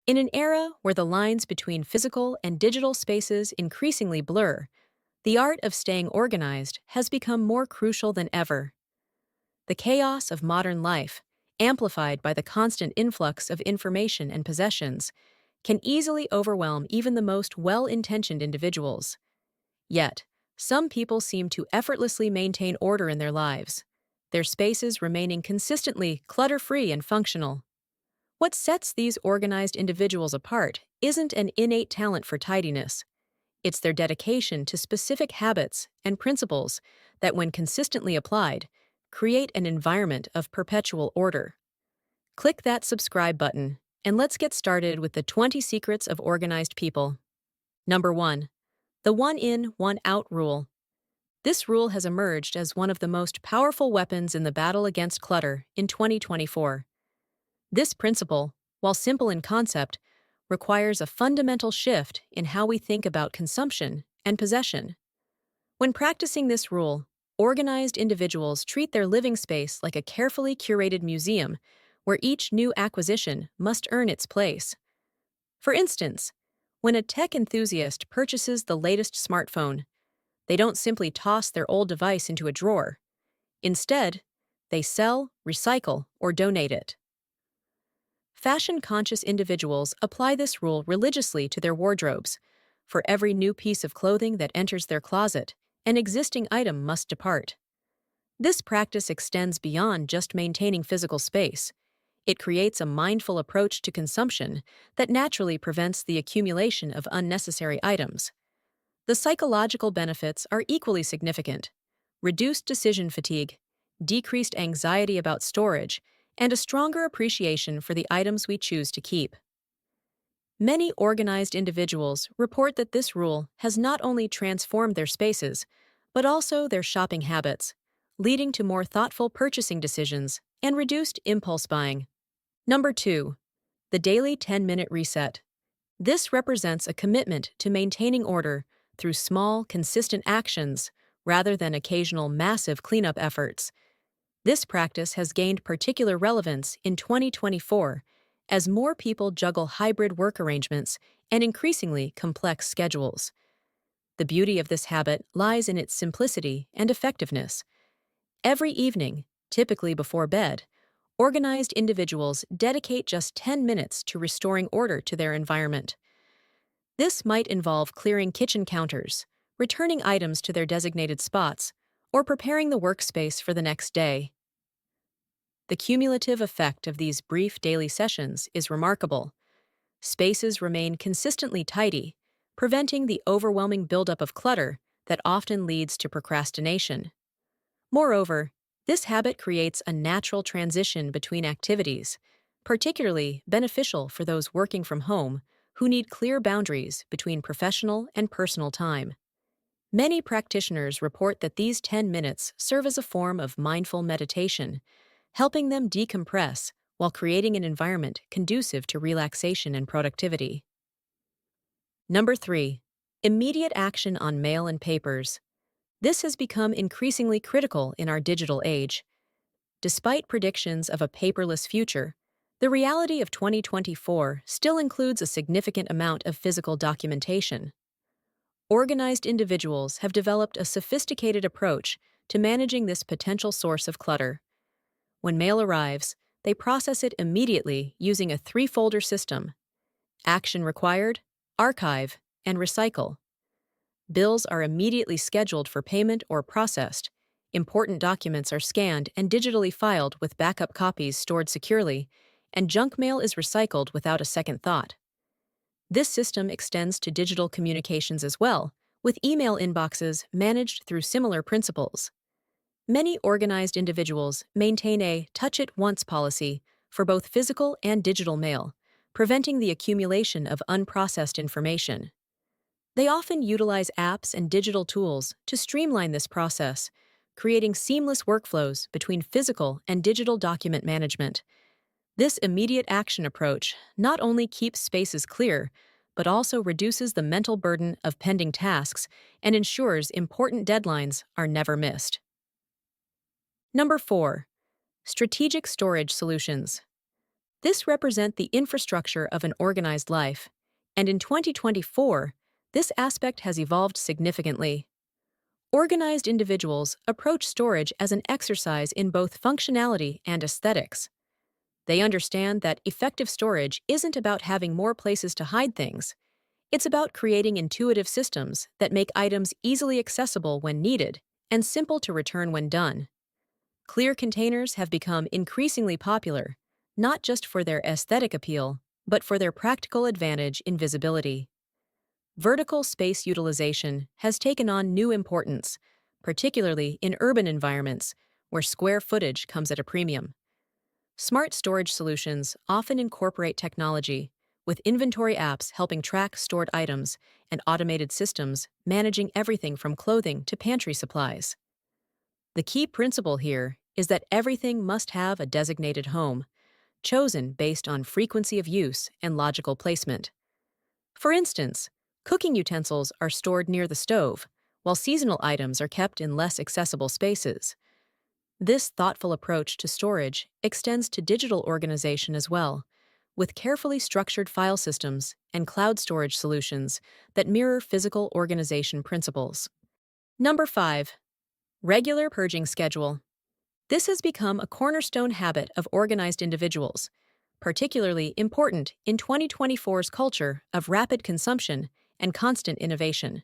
In an era where the lines between physical and digital spaces increasingly blur, the art of staying organized has become more crucial than ever. The chaos of modern life, amplified by the constant influx of information and possessions, can easily overwhelm even the most well-intentioned individuals. Yet, some people seem to effortlessly maintain order in their lives, their spaces remaining consistently clutter-free and functional. What sets these organized individuals apart isn't an innate talent for tidiness. It's their dedication to specific habits and principles that, when consistently applied, create an environment of perpetual order. Click that subscribe button, and let's get started with the 20 secrets of organized people. Number 1. The one in, one out rule. This rule has emerged as one of the most powerful weapons in the battle against clutter in 2024. This principle, while simple in concept, requires a fundamental shift in how we think about consumption and possession. When practicing this rule, organized individuals treat their living space like a carefully curated museum where each new acquisition must earn its place. For instance, when a tech enthusiast purchases the latest smartphone, they don't simply toss their old device into a drawer. Instead, they sell, recycle, or donate it. Fashion-conscious individuals apply this rule religiously to their wardrobes. For every new piece of clothing that enters their closet, an existing item must depart. This practice extends beyond just maintaining physical space. It creates a mindful approach to consumption that naturally prevents the accumulation of unnecessary items. The psychological benefits are equally significant: reduced decision fatigue, decreased anxiety about storage, and a stronger appreciation for the items we choose to keep. Many organized individuals report that this rule has not only transformed their spaces, but also their shopping habits, leading to more thoughtful purchasing decisions and reduced impulse buying. Number 2. The daily 10-minute reset. This represents a commitment to maintaining order through small, consistent actions rather than occasional massive cleanup efforts. This practice has gained particular relevance in 2024 as more people juggle hybrid work arrangements and increasingly complex schedules. The beauty of this habit lies in its simplicity and effectiveness. Every evening, typically before bed, organized individuals dedicate just 10 minutes to restoring order to their environment. This might involve clearing kitchen counters, returning items to their designated spots, or preparing the workspace for the next day. The cumulative effect of these brief daily sessions is remarkable. Spaces remain consistently tidy, preventing the overwhelming buildup of clutter that often leads to procrastination. Moreover, this habit creates a natural transition between activities, particularly beneficial for those working from home who need clear boundaries between professional and personal time. Many practitioners report that these 10 minutes serve as a form of mindful meditation, helping them decompress while creating an environment conducive to relaxation and productivity. Number 3. Immediate action on mail and papers. This has become increasingly critical in our digital age. Despite predictions of a paperless future, the reality of 2024 still includes a significant amount of physical documentation. Organized individuals have developed a sophisticated approach to managing this potential source of clutter. When mail arrives, they process it immediately using a 3-folder system: action required, archive, and recycle. Bills are immediately scheduled for payment or processed. Important documents are scanned and digitally filed with backup copies stored securely, and junk mail is recycled without a second thought. This system extends to digital communications as well, with email inboxes managed through similar principles. Many organized individuals maintain a touch-it-once policy for both physical and digital mail, preventing the accumulation of unprocessed information. They often utilize apps and digital tools to streamline this process, creating seamless workflows between physical and digital document management. This immediate action approach not only keeps spaces clear, but also reduces the mental burden of pending tasks and ensures important deadlines are never missed. Number 4. Strategic storage solutions. This represents the infrastructure of an organized life, and in 2024, this aspect has evolved significantly. Organized individuals approach storage as an exercise in both functionality and aesthetics. They understand that effective storage isn't about having more places to hide things. It's about creating intuitive systems that make items easily accessible when needed and simple to return when done. Clear containers have become increasingly popular, not just for their aesthetic appeal, but for their practical advantage in visibility. Vertical space utilization has taken on new importance, particularly in urban environments where square footage comes at a premium. Smart storage solutions often incorporate technology, with inventory apps helping track stored items and automated systems managing everything from clothing to pantry supplies. The key principle here is that everything must have a designated home, chosen based on frequency of use and logical placement. For instance, cooking utensils are stored near the stove, while seasonal items are kept in less accessible spaces. This thoughtful approach to storage extends to digital organization as well, with carefully structured file systems and cloud storage solutions that mirror physical organization principles. Number 5. Regular purging schedule. This has become a cornerstone habit of organized individuals, particularly important in 2024's culture of rapid consumption and constant innovation.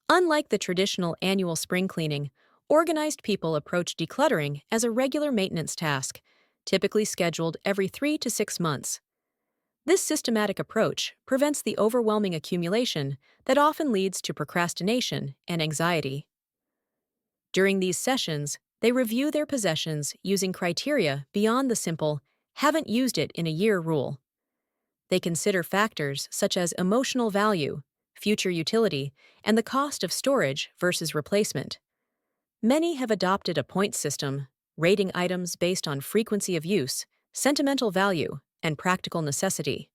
Unlike the traditional annual spring cleaning, organized people approach decluttering as a regular maintenance task, typically scheduled every 3 to 6 months. This systematic approach prevents the overwhelming accumulation that often leads to procrastination and anxiety. During these sessions, they review their possessions using criteria beyond the simple, haven't used it in a year rule. They consider factors such as emotional value, future utility, and the cost of storage versus replacement. Many have adopted a point system, rating items based on frequency of use, sentimental value, and practical necessity.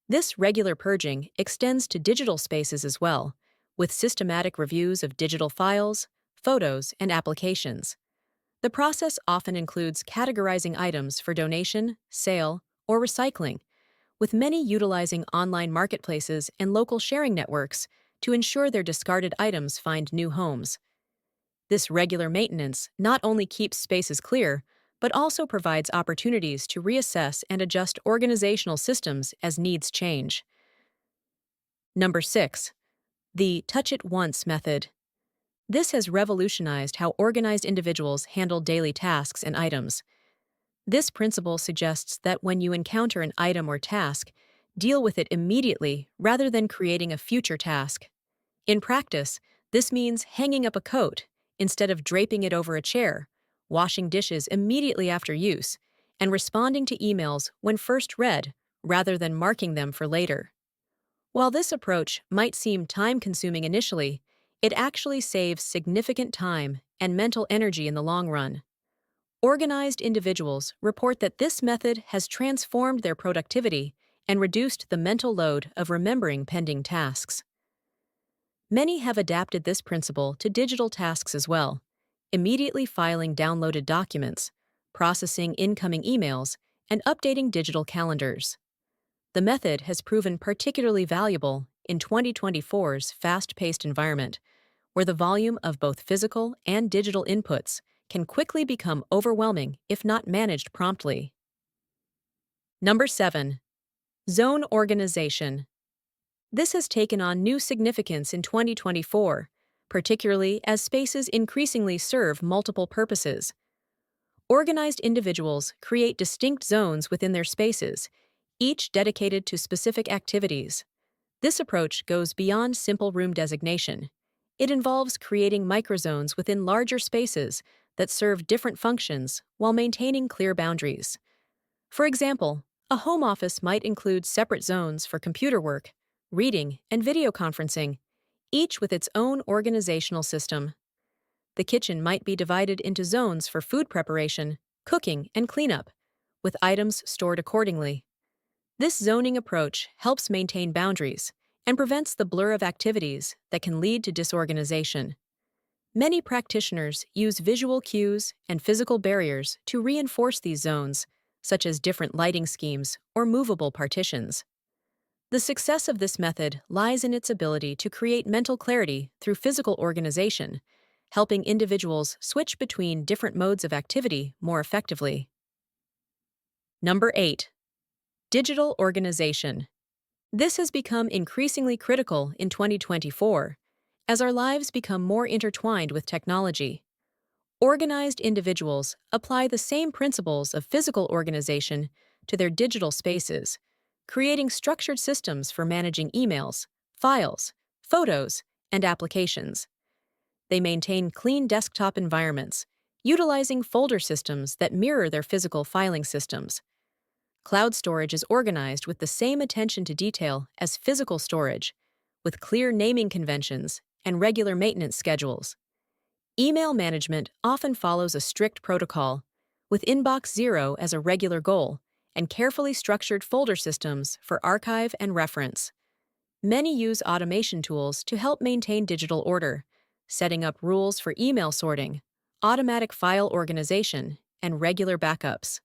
This regular purging extends to digital spaces as well, with systematic reviews of digital files, photos, and applications. The process often includes categorizing items for donation, sale, or recycling, with many utilizing online marketplaces and local sharing networks to ensure their discarded items find new homes. This regular maintenance not only keeps spaces clear, but also provides opportunities to reassess and adjust organizational systems as needs change. Number 6. The touch it once method. This has revolutionized how organized individuals handle daily tasks and items. This principle suggests that when you encounter an item or task, deal with it immediately rather than creating a future task. In practice, this means hanging up a coat instead of draping it over a chair, washing dishes immediately after use, and responding to emails when first read rather than marking them for later. While this approach might seem time-consuming initially, it actually saves significant time and mental energy in the long run. Organized individuals report that this method has transformed their productivity and reduced the mental load of remembering pending tasks. Many have adapted this principle to digital tasks as well, immediately filing downloaded documents, processing incoming emails, and updating digital calendars. The method has proven particularly valuable in 2024's fast-paced environment, where the volume of both physical and digital inputs can quickly become overwhelming if not managed promptly. Number 7. Zone organization. This has taken on new significance in 2024, particularly as spaces increasingly serve multiple purposes. Organized individuals create distinct zones within their spaces, each dedicated to specific activities. This approach goes beyond simple room designation. It involves creating microzones within larger spaces that serve different functions while maintaining clear boundaries. For example, a home office might include separate zones for computer work, reading, and video conferencing, each with its own organizational system. The kitchen might be divided into zones for food preparation, cooking, and cleanup, with items stored accordingly. This zoning approach helps maintain boundaries and prevents the blur of activities that can lead to disorganization. Many practitioners use visual cues and physical barriers to reinforce these zones, such as different lighting schemes or movable partitions. The success of this method lies in its ability to create mental clarity through physical organization, helping individuals switch between different modes of activity more effectively. Number 8. Digital organization. This has become increasingly critical in 2024 as our lives become more intertwined with technology. Organized individuals apply the same principles of physical organization to their digital spaces, creating structured systems for managing emails, files, photos, and applications. They maintain clean desktop environments, utilizing folder systems that mirror their physical filing systems. Cloud storage is organized with the same attention to detail as physical storage, with clear naming conventions and regular maintenance schedules. Email management often follows a strict protocol, with Inbox Zero as a regular goal and carefully structured folder systems for archive and reference. Many use automation tools to help maintain digital order, setting up rules for email sorting, automatic file organization, and regular backups.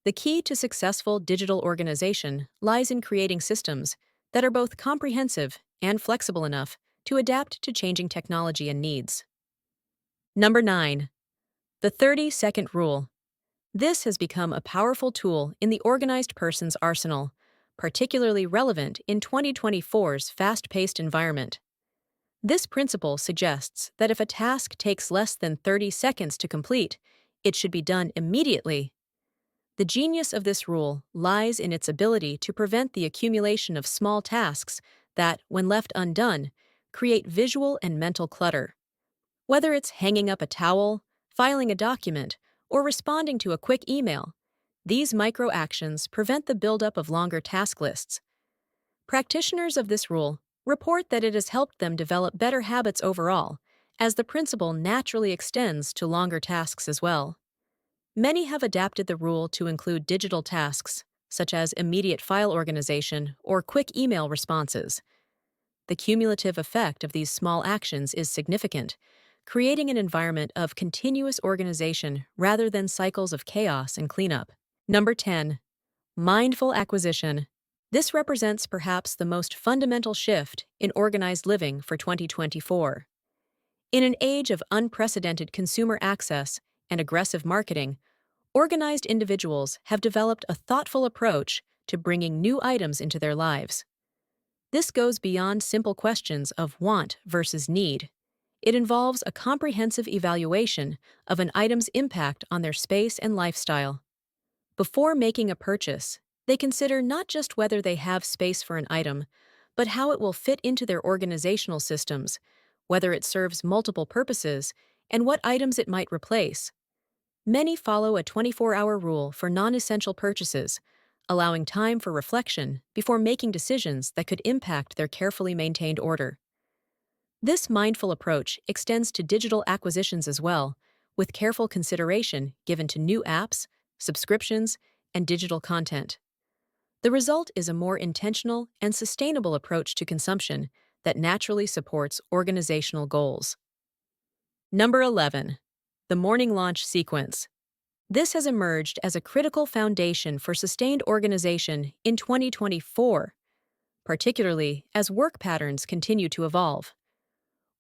The key to successful digital organization lies in creating systems that are both comprehensive and flexible enough to adapt to changing technology and needs. Number 9. The 30-second rule. This has become a powerful tool in the organized person's arsenal, particularly relevant in 2024's fast-paced environment. This principle suggests that if a task takes less than 30 seconds to complete, it should be done immediately. The genius of this rule lies in its ability to prevent the accumulation of small tasks that, when left undone, create visual and mental clutter. Whether it's hanging up a towel, filing a document, or responding to a quick email, these micro-actions prevent the buildup of longer task lists. Practitioners of this rule report that it has helped them develop better habits overall, as the principle naturally extends to longer tasks as well. Many have adapted the rule to include digital tasks, such as immediate file organization or quick email responses. The cumulative effect of these small actions is significant, creating an environment of continuous organization rather than cycles of chaos and cleanup. Number 10. Mindful acquisition. This represents perhaps the most fundamental shift in organized living for 2024. In an age of unprecedented consumer access and aggressive marketing, organized individuals have developed a thoughtful approach to bringing new items into their lives. This goes beyond simple questions of want versus need. It involves a comprehensive evaluation of an item's impact on their space and lifestyle. Before making a purchase, they consider not just whether they have space for an item, but how it will fit into their organizational systems, whether it serves multiple purposes, and what items it might replace. Many follow a 24-hour rule for non-essential purchases, allowing time for reflection before making decisions that could impact their carefully maintained order. This mindful approach extends to digital acquisitions as well, with careful consideration given to new apps, subscriptions, and digital content. The result is a more intentional and sustainable approach to consumption that naturally supports organizational goals. Number 11. The morning launch sequence. This has emerged as a critical foundation for sustained organization in 2024, particularly as work patterns continue to evolve.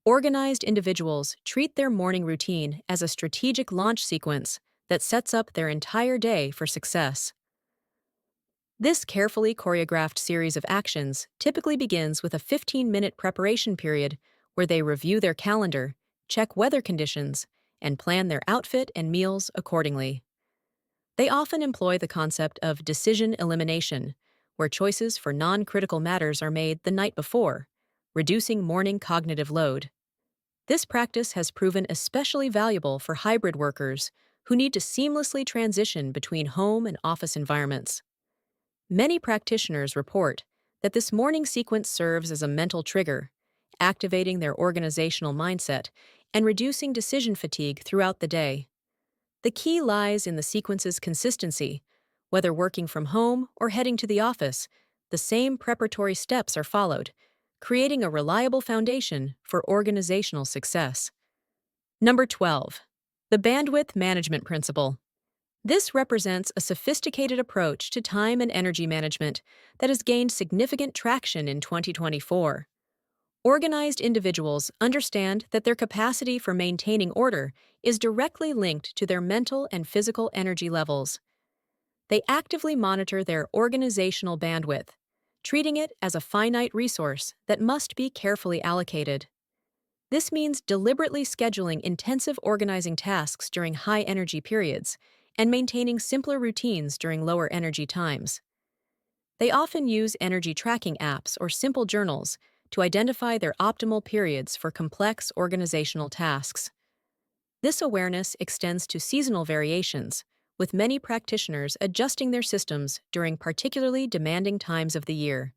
Organized individuals treat their morning routine as a strategic launch sequence that sets up their entire day for success. This carefully choreographed series of actions typically begins with a 15-minute preparation period where they review their calendar, check weather conditions, and plan their outfit and meals accordingly. They often employ the concept of decision elimination, where choices for non-critical matters are made the night before, reducing morning cognitive load. This practice has proven especially valuable for hybrid workers who need to seamlessly transition between home and office environments. Many practitioners report that this morning sequence serves as a mental trigger, activating their organizational mindset and reducing decision fatigue throughout the day. The key lies in the sequence's consistency. Whether working from home or heading to the office, the same preparatory steps are followed, creating a reliable foundation for organizational success. Number 12. The bandwidth management principle. This represents a sophisticated approach to time and energy management that has gained significant traction in 2024. Organized individuals understand that their capacity for maintaining order is directly linked to their mental and physical energy levels. They actively monitor their organizational bandwidth, treating it as a finite resource that must be carefully allocated. This means deliberately scheduling intensive organizing tasks during high energy periods and maintaining simpler routines during lower energy times. They often use energy tracking apps or simple journals to identify their optimal periods for complex organizational tasks. This awareness extends to seasonal variations, with many practitioners adjusting their systems during particularly demanding times of the year.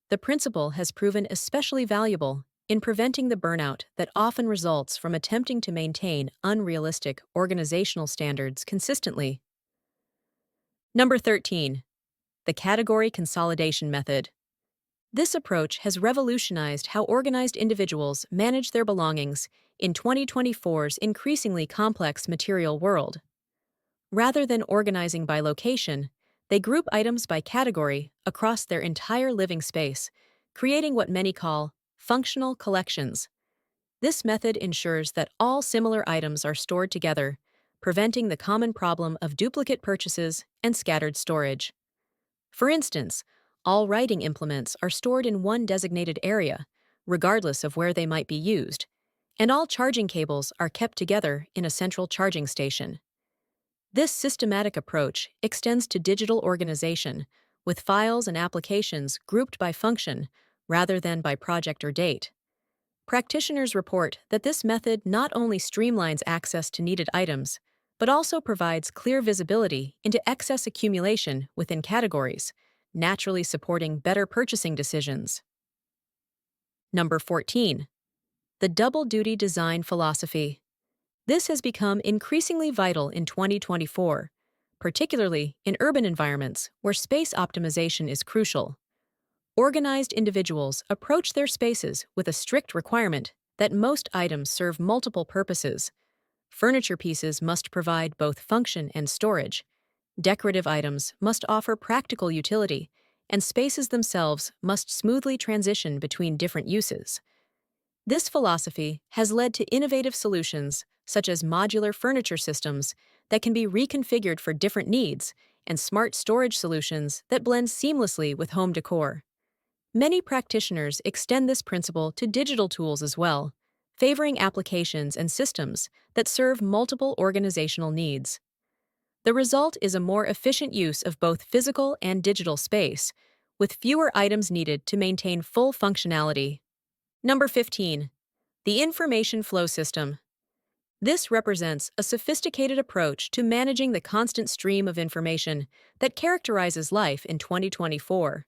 The principle has proven especially valuable in preventing the burnout that often results from attempting to maintain unrealistic organizational standards consistently. Number 13. The category consolidation method. This approach has revolutionized how organized individuals manage their belongings in 2024's increasingly complex material world. Rather than organizing by location, they group items by category across their entire living space, creating what many call functional collections. This method ensures that all similar items are stored together, preventing the common problem of duplicate purchases and scattered storage. For instance, all writing implements are stored in one designated area, regardless of where they might be used, and all charging cables are kept together in a central charging station. This systematic approach extends to digital organization, with files and applications grouped by function rather than by project or date. Practitioners report that this method not only streamlines access to needed items, but also provides clear visibility into excess accumulation within categories, naturally supporting better purchasing decisions. Number 14. The double-duty design philosophy. This has become increasingly vital in 2024, particularly in urban environments where space optimization is crucial. Organized individuals approach their spaces with a strict requirement that most items serve multiple purposes. Furniture pieces must provide both function and storage. Decorative items must offer practical utility, and spaces themselves must smoothly transition between different uses. This philosophy has led to innovative solutions such as modular furniture systems that can be reconfigured for different needs and smart storage solutions that blend seamlessly with home decor. Many practitioners extend this principle to digital tools as well, favoring applications and systems that serve multiple organizational needs. The result is a more efficient use of both physical and digital space, with fewer items needed to maintain full functionality. Number 15. The information flow system. This represents a sophisticated approach to managing the constant stream of information that characterizes life in 2024.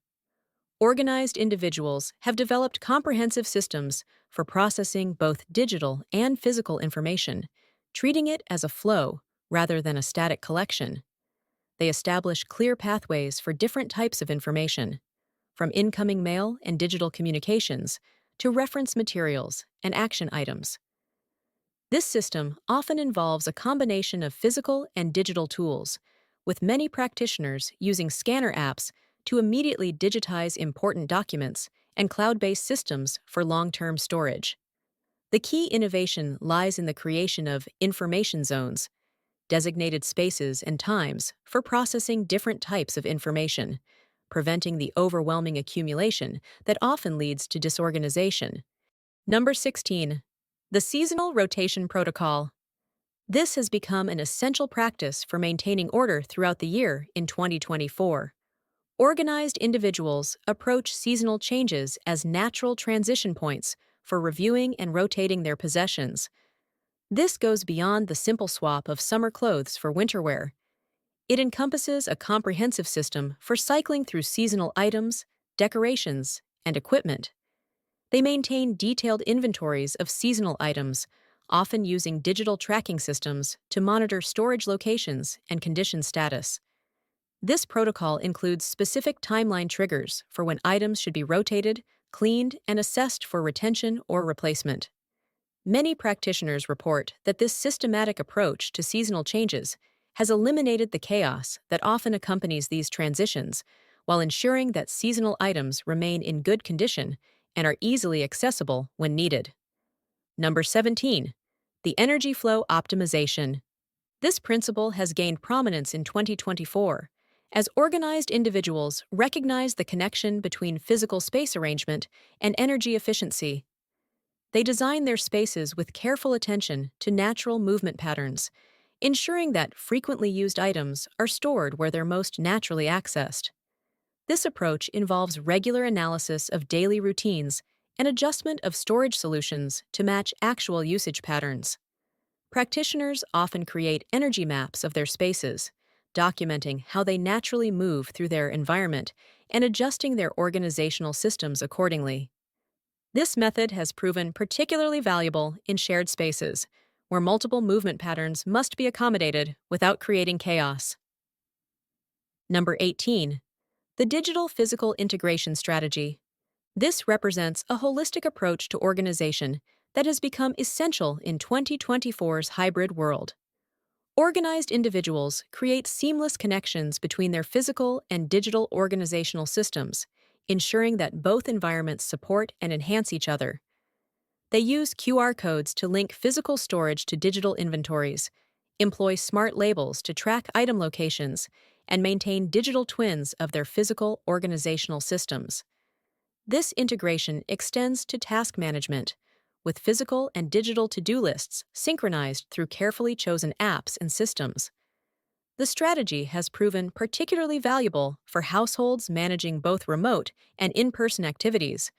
Organized individuals have developed comprehensive systems for processing both digital and physical information, treating it as a flow rather than a static collection. They establish clear pathways for different types of information, from incoming mail and digital communications to reference materials and action items. This system often involves a combination of physical and digital tools, with many practitioners using scanner apps to immediately digitize important documents and cloud-based systems for long-term storage. The key innovation lies in the creation of information zones, designated spaces and times for processing different types of information, preventing the overwhelming accumulation that often leads to disorganization. Number 16. The seasonal rotation protocol. This has become an essential practice for maintaining order throughout the year in 2024. Organized individuals approach seasonal changes as natural transition points for reviewing and rotating their possessions. This goes beyond the simple swap of summer clothes for winter wear. It encompasses a comprehensive system for cycling through seasonal items, decorations, and equipment. They maintain detailed inventories of seasonal items, often using digital tracking systems to monitor storage locations and condition status. This protocol includes specific timeline triggers for when items should be rotated, cleaned, and assessed for retention or replacement. Many practitioners report that this systematic approach to seasonal changes has eliminated the chaos that often accompanies these transitions while ensuring that seasonal items remain in good condition and are easily accessible when needed. Number 17. The energy flow optimization. This principle has gained prominence in 2024 as organized individuals recognize the connection between physical space arrangement and energy efficiency. They design their spaces with careful attention to natural movement patterns, ensuring that frequently used items are stored where they're most naturally accessed. This approach involves regular analysis of daily routines and adjustment of storage solutions to match actual usage patterns. Practitioners often create energy maps of their spaces, documenting how they naturally move through their environment and adjusting their organizational systems accordingly. This method has proven particularly valuable in shared spaces, where multiple movement patterns must be accommodated without creating chaos. Number 18. The digital physical integration strategy. This represents a holistic approach to organization that has become essential in 2024's hybrid world. Organized individuals create seamless connections between their physical and digital organizational systems, ensuring that both environments support and enhance each other. They use QR codes to link physical storage to digital inventories, employ smart labels to track item locations, and maintain digital twins of their physical organizational systems. This integration extends to task management, with physical and digital to-do lists synchronized through carefully chosen apps and systems. The strategy has proven particularly valuable for households managing both remote and in-person activities,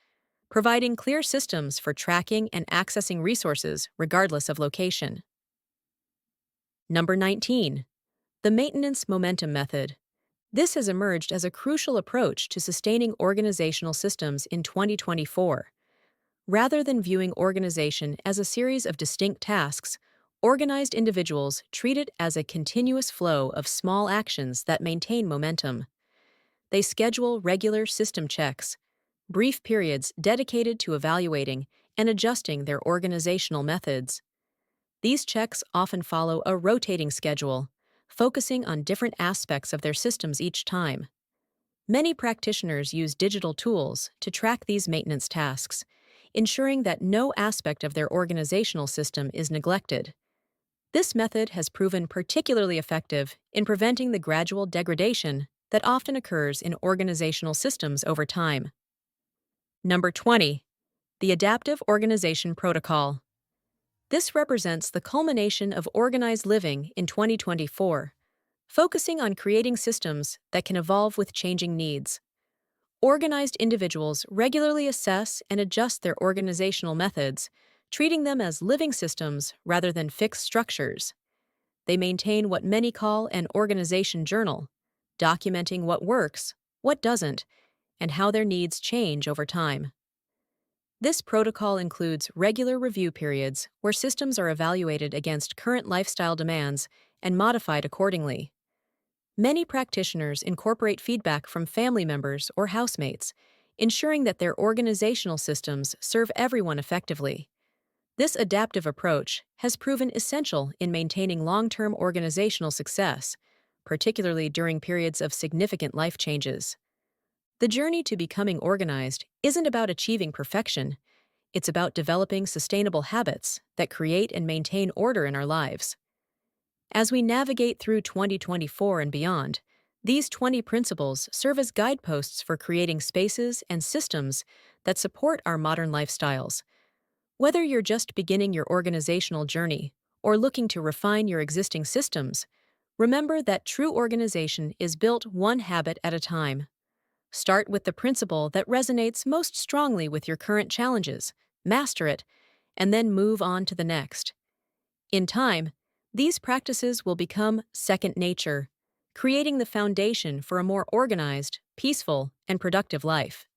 providing clear systems for tracking and accessing resources regardless of location. Number 19. The maintenance momentum method. This has emerged as a crucial approach to sustaining organizational systems in 2024. Rather than viewing organization as a series of distinct tasks, organized individuals treat it as a continuous flow of small actions that maintain momentum. They schedule regular system checks, brief periods dedicated to evaluating and adjusting their organizational methods. These checks often follow a rotating schedule, focusing on different aspects of their systems each time. Many practitioners use digital tools to track these maintenance tasks, ensuring that no aspect of their organizational system is neglected. This method has proven particularly effective in preventing the gradual degradation that often occurs in organizational systems over time. Number 20. The Adaptive Organization Protocol. This represents the culmination of organized living in 2024, focusing on creating systems that can evolve with changing needs. Organized individuals regularly assess and adjust their organizational methods, treating them as living systems rather than fixed structures. They maintain what many call an organization journal, documenting what works, what doesn't, and how their needs change over time. This protocol includes regular review periods where systems are evaluated against current lifestyle demands and modified accordingly. Many practitioners incorporate feedback from family members or housemates, ensuring that their organizational systems serve everyone effectively. This adaptive approach has proven essential in maintaining long-term organizational success, particularly during periods of significant life changes. The journey to becoming organized isn't about achieving perfection. It's about developing sustainable habits that create and maintain order in our lives. As we navigate through 2024 and beyond, these 20 principles serve as guideposts for creating spaces and systems that support our modern lifestyles. Whether you're just beginning your organizational journey or looking to refine your existing systems, remember that true organization is built one habit at a time. Start with the principle that resonates most strongly with your current challenges, master it, and then move on to the next. In time, these practices will become second nature, creating the foundation for a more organized, peaceful, and productive life.